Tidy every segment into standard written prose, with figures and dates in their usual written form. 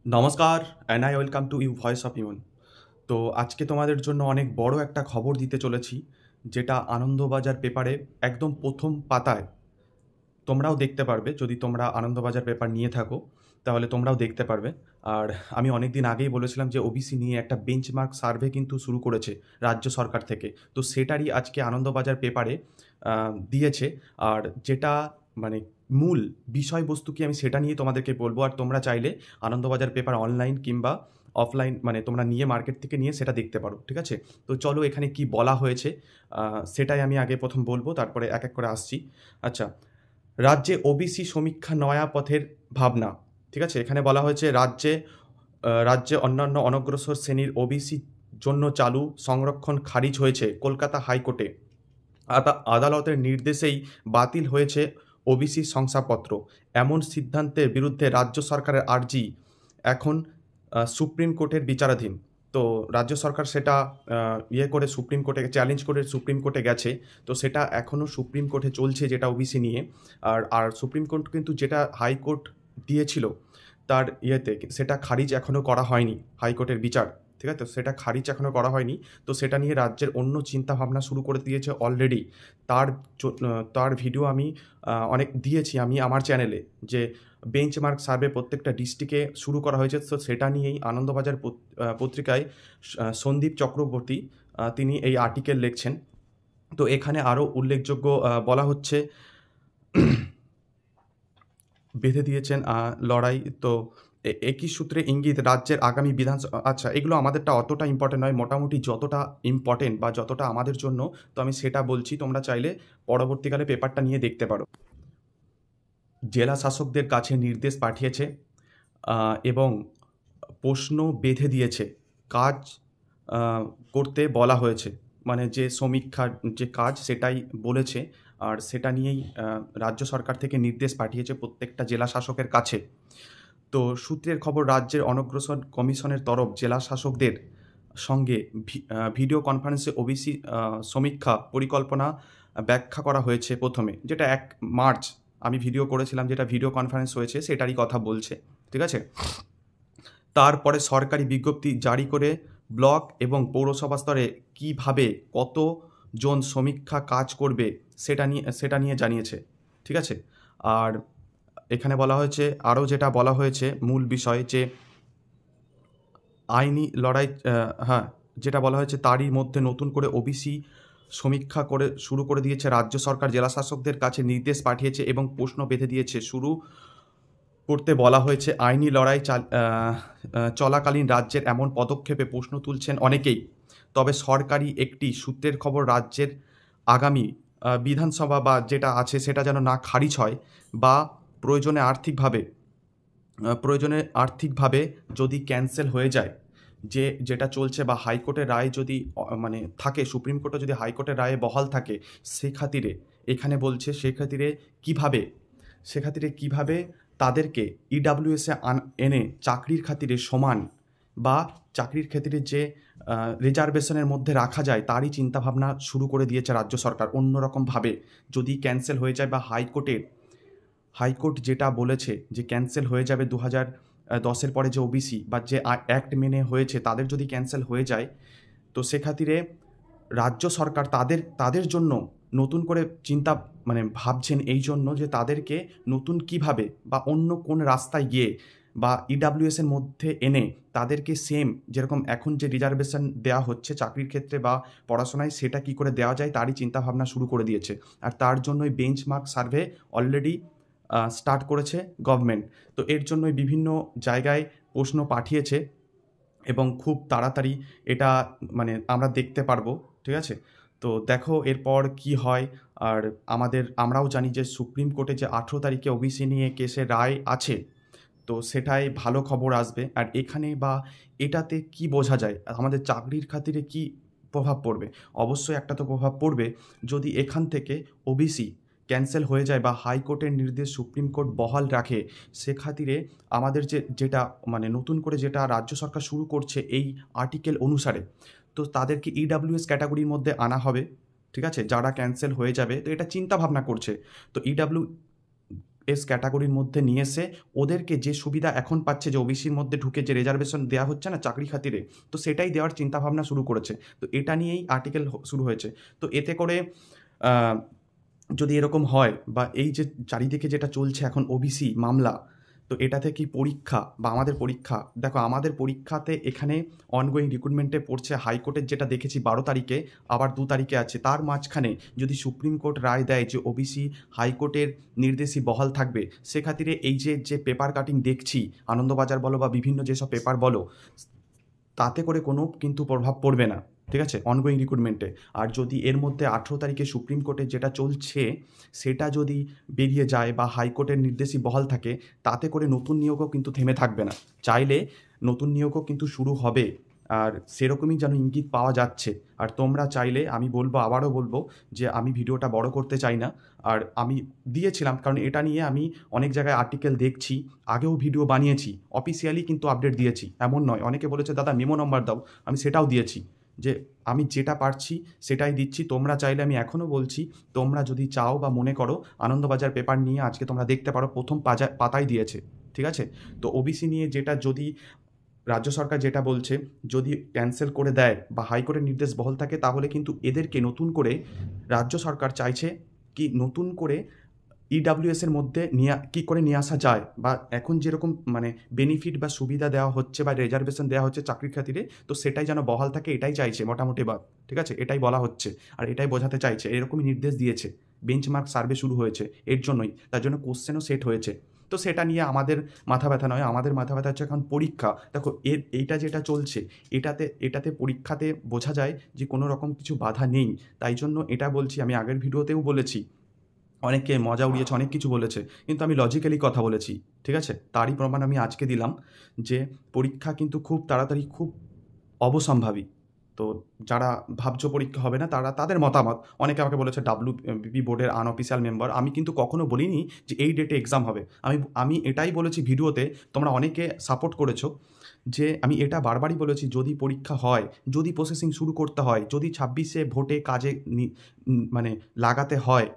নমস্কার and I welcome to you voice of Imon. তো আজকে তোমাদের জন্য অনেক বড় একটা খবর দিতে চলেছি, যেটা আনন্দবাজার পেপারে একদম প্রথম পাতায় তোমরাও দেখতে পারবে। যদি তোমরা আনন্দবাজার পেপার নিয়ে থাকো তাহলে তোমরাও দেখতে পারবে। আর আমি অনেক দিন আগেই বলেছিলাম যে ওবিসি নিয়ে একটা বেঞ্চমার্ক সার্ভে কিন্তু শুরু করেছে রাজ্য সরকার থেকে। তো সেটারই আজকে আনন্দবাজার পেপারে দিয়েছে। আর যেটা মানে মূল বিষয়বস্তু কি আমি সেটা নিয়ে তোমাদেরকে বলবো। আর তোমরা চাইলে আনন্দবাজার পেপার অনলাইন কিংবা অফলাইন মানে তোমরা নিয়ে মার্কেট থেকে নিয়ে সেটা দেখতে পারো, ঠিক আছে? তো চলো এখানে কি বলা হয়েছে সেটাই আমি আগে প্রথম বলবো, তারপরে এক এক করে আসছি। আচ্ছা, রাজ্যে ওবিসি সমীক্ষা নয়া পথের ভাবনা। ঠিক আছে, এখানে বলা হয়েছে রাজ্যে অন্যান্য অনগ্রসর শ্রেণীর ওবিসি জন্য চালু সংরক্ষণ খারিজ হয়েছে কলকাতা হাইকোর্টে। আদালতের নির্দেশেই বাতিল হয়েছে ওবিসি শংসাপত্র। এমন সিদ্ধান্তের বিরুদ্ধে রাজ্য সরকারের আর্জি এখন সুপ্রিম কোর্টের বিচারাধীন। তো রাজ্য সরকার সেটা করে সুপ্রিম কোর্টে চ্যালেঞ্জ করে সুপ্রিম কোর্টে গেছে। তো সেটা এখনও সুপ্রিম কোর্টে চলছে, যেটা ওবিসি নিয়ে। আর সুপ্রিম কোর্ট কিন্তু যেটা হাইকোর্ট দিয়েছিল তার সেটা খারিজ এখনও করা হয়নি, হাইকোর্টের বিচার। ঠিক আছে, তো সেটা খারিজ এখনও করা হয়নি। তো সেটা নিয়ে রাজ্যের অন্য চিন্তাভাবনা শুরু করে দিয়েছে অলরেডি। তার ভিডিও আমি অনেক দিয়েছি আমি আমার চ্যানেলে, যে বেঞ্চমার্ক সার্ভে প্রত্যেকটা ডিস্ট্রিক্টে শুরু করা হয়েছে। তো সেটা নিয়েই আনন্দবাজার পত্রিকায় সন্দীপ চক্রবর্তী তিনি এই আর্টিকেল লিখছেন। তো এখানে আরও উল্লেখযোগ্য বলা হচ্ছে বেঁধে দিয়েছেন লড়াই। তো একই সূত্রে ইঙ্গিত রাজ্যের আগামী বিধানসভা। আচ্ছা, এগুলো আমাদেরটা অতটা ইম্পর্টেন্ট নয়, মোটামুটি যতটা ইম্পর্টেন্ট বা যতটা আমাদের জন্য, তো আমি সেটা বলছি। তোমরা চাইলে পরবর্তীকালে পেপারটা নিয়ে দেখতে পারো। জেলা শাসকদের কাছে নির্দেশ পাঠিয়েছে এবং প্রশ্ন বেঁধে দিয়েছে, কাজ করতে বলা হয়েছে। মানে যে সমীক্ষার যে কাজ সেটাই বলেছে। আর সেটা নিয়েই রাজ্য সরকার থেকে নির্দেশ পাঠিয়েছে প্রত্যেকটা জেলা শাসকের কাছে। তো সূত্রের খবর, রাজ্যের অনগ্রসর কমিশনের তরফ জেলা শাসকদের সঙ্গে ভিডিও কনফারেন্সে ওবিসি সমীক্ষা পরিকল্পনা ব্যাখ্যা করা হয়েছে প্রথমে, যেটা 1 মার্চ আমি ভিডিও করেছিলাম, যেটা ভিডিও কনফারেন্স হয়েছে সেটারই কথা বলছে। ঠিক আছে, তারপরে সরকারি বিজ্ঞপ্তি জারি করে ব্লক এবং পৌরসভা স্তরে কীভাবে কতজন সমীক্ষা কাজ করবে সেটা নিয়ে জানিয়েছে। ঠিক আছে, আর এখানে বলা হয়েছে আরও যেটা বলা হয়েছে মূল বিষয়, যে আইনি লড়াই, হ্যাঁ, যেটা বলা হয়েছে তারই মধ্যে নতুন করে ওবিসি সমীক্ষা শুরু করে দিয়েছে রাজ্য সরকার। জেলা শাসকদের কাছে নির্দেশ পাঠিয়েছে এবং প্রশ্ন বেঁধে দিয়েছে, শুরু করতে বলা হয়েছে। আইনি লড়াই চলাকালীন রাজ্যের এমন পদক্ষেপে প্রশ্ন তুলছেন অনেকেই। তবে সরকারি একটি সূত্রের খবর, রাজ্যের আগামী বিধানসভা বা যেটা আছে সেটা যেন না খারিজ হয়, বা প্রয়োজনে আর্থিকভাবে যদি ক্যান্সেল হয়ে যায়, যেটা চলছে, বা হাইকোর্টের রায় যদি মানে থাকে, সুপ্রিম কোর্টে যদি হাইকোর্টের রায়ে বহাল থাকে, এখানে বলছে সেখাতিরে কিভাবে তাদেরকে ইডাব্লিউএসে এনে চাকরির খাতিরে সমান, বা চাকরির ক্ষেত্রে যে রিজার্ভেশনের মধ্যে রাখা যায় তারই চিন্তাভাবনা শুরু করে দিয়েছে রাজ্য সরকার। অন্যরকমভাবে যদি ক্যান্সেল হয়ে যায়, বা হাইকোর্ট যেটা বলেছে যে ক্যান্সেল হয়ে যাবে 2010-এর পরে যে ওবিসি বা যে অ্যাক্ট মেনে হয়েছে তাদের যদি ক্যান্সেল হয়ে যায়, তো সেখাতিরে রাজ্য সরকার তাদের জন্য নতুন করে ভাবছেন, এই জন্য যে তাদেরকে নতুন কিভাবে বা অন্য কোন রাস্তায় গিয়ে বা ইডাব্লিউএসের মধ্যে এনে তাদেরকে সেম যেরকম এখন যে রিজার্ভেশন দেওয়া হচ্ছে চাকরির ক্ষেত্রে বা পড়াশোনায়, সেটা কি করে দেওয়া যায় তারই চিন্তাভাবনা শুরু করে দিয়েছে। আর তার জন্যই বেঞ্চমার্ক সার্ভে অলরেডি স্টার্ট করেছে গভর্নমেন্ট। তো এর জন্যই বিভিন্ন জায়গায় প্রশ্ন পাঠিয়েছে এবং খুব তাড়াতাড়ি এটা আমরা দেখতে পারবো। ঠিক আছে, তো দেখো এরপর কি হয়। আর আমরাও জানি যে সুপ্রিম কোর্টে যে 18 তারিখে ওবিসি নিয়ে কেসের রায় আছে, তো সেটাই ভালো খবর আসবে। আর এখানে বা এটাতে কি বোঝা যায়, আমাদের চাকরির খাতিরে কি প্রভাব পড়বে? অবশ্যই একটা তো প্রভাব পড়বে। যদি এখান থেকে ওবিসি ক্যান্সেল হয়ে যায় বা হাইকোর্টের নির্দেশ সুপ্রিম কোর্ট বহাল রাখে, সে খাতিরে আমাদের যেটা নতুন করে যেটা রাজ্য সরকার শুরু করছে এই আর্টিকেল অনুসারে, তো তাদেরকে ইডাব্লিউএস ক্যাটাগরির মধ্যে আনা হবে। ঠিক আছে, যারা ক্যান্সেল হয়ে যাবে, তো এটা চিন্তা ভাবনা করছে। তো এস ক্যাটাগরির মধ্যে নিয়ে এসে ওদেরকে যে সুবিধা এখন পাচ্ছে, যে ওবিসির মধ্যে ঢুকে যে রিজার্ভেশন দেওয়া হচ্ছে না চাকরি খাতিরে, তো সেটাই দেওয়ার চিন্তাভাবনা শুরু করেছে। তো এটা নিয়েই আর্টিকেল শুরু হয়েছে। তো এতে করে যদি এরকম হয়, বা এই যে চারিদিকে যেটা চলছে এখন ওবিসি মামলা, তো এটাতে কি পরীক্ষা বা আমাদের পরীক্ষা, দেখো আমাদের পরীক্ষাতে এখানে অনগোয়িং রিক্রুটমেন্টে পড়ছে হাইকোর্টের, যেটা দেখেছি 12 তারিখে, আবার 2 তারিখে আছে। তার মাঝখানে যদি সুপ্রিম কোর্ট রায় দেয় যে ওবিসি হাইকোর্টের নির্দেশই বহাল থাকবে, সে খাতিরে এই যে পেপার কাটিং দেখছি, আনন্দবাজার বলো বা বিভিন্ন যেসব পেপার বলো, তাতে করে কোনো কিন্তু প্রভাব পড়বে না, ঠিক আছে, অনগোয়িং রিক্রুটমেন্টে। আর যদি এর মধ্যে 18 তারিখে সুপ্রিম কোর্টে যেটা চলছে সেটা যদি বেরিয়ে যায় বা হাইকোর্টের নির্দেশই বহাল থাকে, তাতে করে নতুন নিয়োগও কিন্তু থেমে থাকবে না, চাইলে নতুন নিয়োগও কিন্তু শুরু হবে। আর সেরকমই যেন ইঙ্গিত পাওয়া যাচ্ছে। আর তোমরা চাইলে, আমি বলবো, আবারও বলবো যে আমি ভিডিওটা বড় করতে চাই না। আর আমি দিয়েছিলাম, কারণ এটা নিয়ে আমি অনেক জায়গায় আর্টিকেল দেখছি, আগেও ভিডিও বানিয়েছি, অফিসিয়ালি কিন্তু আপডেট দিয়েছি, এমন নয়। অনেকে বলেছে দাদা মেমো নম্বর দাও, আমি সেটাও দিয়েছি, যে আমি যেটা পারছি সেটাই দিচ্ছি। তোমরা চাইলে, আমি এখনও বলছি, তোমরা যদি চাও বা মনে করো, আনন্দবাজার পেপার নিয়ে আজকে তোমরা দেখতে পারো, প্রথম পাতায় দিয়েছে, ঠিক আছে। তো ওবিসি নিয়ে যেটা, যদি রাজ্য সরকার যেটা বলছে, যদি ক্যান্সেল করে দেয় বা হাইকোর্টের নির্দেশ বহাল থাকে, তাহলে কিন্তু এদেরকে নতুন করে রাজ্য সরকার চাইছে কি নতুন করে ইডাব্লিউএসের মধ্যে কী করে নিয়ে আসা যায়, বা এখন যেরকম মানে বেনিফিট বা সুবিধা দেওয়া হচ্ছে বা রিজার্ভেশন দেওয়া হচ্ছে চাকরির খাতিরে, তো সেটাই যেন বহাল থাকে, এটাই চাইছে মোটামুটি। বা ঠিক আছে, এটাই বলা হচ্ছে আর এটাই বোঝাতে চাইছে, এরকমই নির্দেশ দিয়েছে। বেঞ্চমার্ক সার্ভে শুরু হয়েছে এর জন্যই, তার জন্য কোশ্চেনও সেট হয়েছে। তো সেটা নিয়ে আমাদের মাথা ব্যথা নয়, আমাদের মাথা ব্যথা হচ্ছে এখন পরীক্ষা। দেখো এইটা যেটা চলছে, এটাতে পরীক্ষাতে বোঝা যায় যে কোনো রকম কিছু বাধা নেই। তাই জন্য এটা বলছি, আমি আগের ভিডিওতেও বলেছি, অনেকে মজা উড়িয়েছে, অনেক কিছু বলেছে, কিন্তু আমি লজিক্যালি কথা বলেছি, ঠিক আছে। তারই প্রমাণ আমি আজকে দিলাম, যে পরীক্ষা কিন্তু খুব তাড়াতাড়ি, খুব অবসম্ভাবী। তো যারা ভাবছো পরীক্ষা হবে না, তাদের মতামত। অনেকে আমাকে বলেছে WBP বোর্ডের আনঅফিসিয়াল মেম্বার, আমি কিন্তু কখনো বলিনি যে এই ডেটে এক্সাম হবে। আমি এটাই বলেছি ভিডিওতে, তোমরা অনেকে সাপোর্ট করেছো, যে আমি এটা বারবারই বলেছি, যদি পরীক্ষা হয়, যদি প্রসেসিং শুরু করতে হয়, যদি 26-এ ভোটে কাজে মানে লাগাতে হয়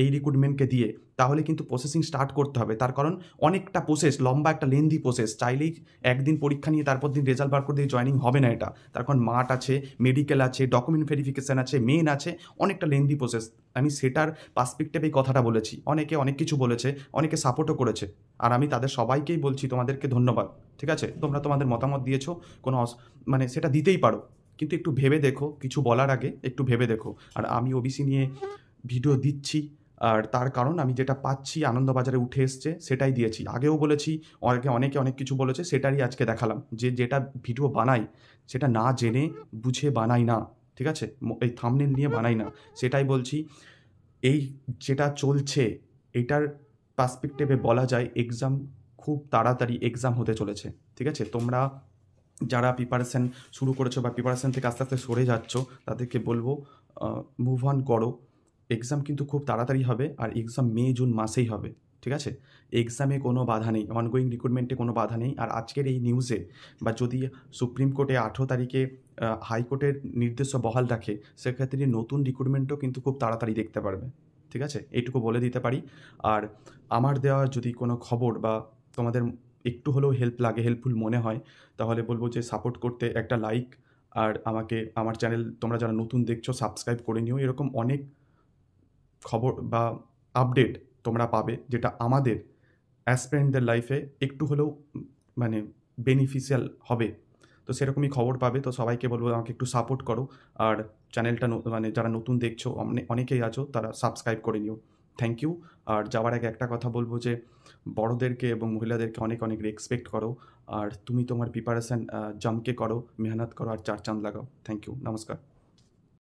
এই রিক্রুটমেন্টকে দিয়ে, তাহলে কিন্তু প্রসেসিং স্টার্ট করতে হবে। তার কারণ অনেকটা প্রসেস, লম্বা একটা লেন্দি প্রসেস। চাইলেই একদিন পরীক্ষা নিয়ে তারপর দিন রেজাল্ট বার করে দিয়ে জয়েনিং হবে না এটা। তার কারণ মাঠ আছে, মেডিকেল আছে, ডকুমেন্ট ভেরিফিকেশান আছে, মেন আছে, অনেকটা লেন্দি প্রসেস। আমি সেটার পার্সপেক্টিভেই কথাটা বলেছি। অনেকে অনেক কিছু বলেছে, অনেকে সাপোর্টও করেছে, আর আমি তাদের সবাইকেই বলছি তোমাদেরকে ধন্যবাদ, ঠিক আছে। তোমরা তোমাদের মতামত দিয়েছো, কোনো মানে সেটা দিতেই পারো, কিন্তু একটু ভেবে দেখো, কিছু বলার আগে একটু ভেবে দেখো। আর আমি ওবিসি নিয়ে ভিডিও দিচ্ছি, আর তার কারণ আমি যেটা পাচ্ছি আনন্দবাজারে উঠে এসছে সেটাই দিয়েছি। আগেও বলেছি, অনেকে অনেক কিছু বলেছে, সেটারই আজকে দেখালাম, যে যেটা ভিডিও বানাই সেটা না জেনে বুঝে বানাই না, ঠিক আছে, এই থাম্বনেল নিয়ে বানাই না। সেটাই বলছি, এই যেটা চলছে এটার পার্সপেক্টিভে বলা যায় এক্সাম খুব তাড়াতাড়ি এক্সাম হতে চলেছে, ঠিক আছে। তোমরা যারা প্রিপারেশান শুরু করেছো বা প্রিপারেশান থেকে আস্তে আস্তে সরে যাচ্ছ, তাদেরকে বলবো মুভ অন করো। এক্সাম কিন্তু খুব তাড়াতাড়ি হবে, আর এক্সাম মে-জুন মাসেই হবে, ঠিক আছে। এক্সামে কোনো বাধা নেই, অনগোয়িং রিক্রুটমেন্টে কোনো বাধা নেই। আর আজকের এই নিউজে, বা যদি সুপ্রিম কোর্টে 18 তারিখে হাইকোর্টের নির্দেশও বহাল রাখে, সেক্ষেত্রে নতুন রিক্রুটমেন্টও কিন্তু খুব তাড়াতাড়ি দেখতে পারবে, ঠিক আছে। এইটুকু বলে দিতে পারি। আর আমার দেওয়া যদি কোনো খবর বা তোমাদের একটু হলেও হেল্পফুল মনে হয়, তাহলে বলবো যে সাপোর্ট করতে একটা লাইক, আর আমার চ্যানেল তোমরা যারা নতুন দেখছো সাবস্ক্রাইব করে নিও। এরকম অনেক খবর বা আপডেট তোমরা পাবে, যেটা আমাদের অ্যাসপিরেন্টদের লাইফে একটু হলেও মানে বেনিফিশিয়াল হবে। তো সেরকমই খবর পাবে। তো সবাইকে বলবো আমাকে একটু সাপোর্ট করো, আর চ্যানেলটা মানে যারা নতুন দেখছো, অনেকেই আছো, তারা সাবস্ক্রাইব করে নিও। Thank you. আর যাওয়ার আগে একটা কথা বলবো, যে বড়োদেরকে এবং মহিলাদেরকে অনেক অনেক রেসপেক্ট করো, আর তুমি তোমার প্রিপারেশান জমকে করো, মেহনত করো, আর 4 চাঁদ লাগাও। থ্যাংক ইউ, নমস্কার।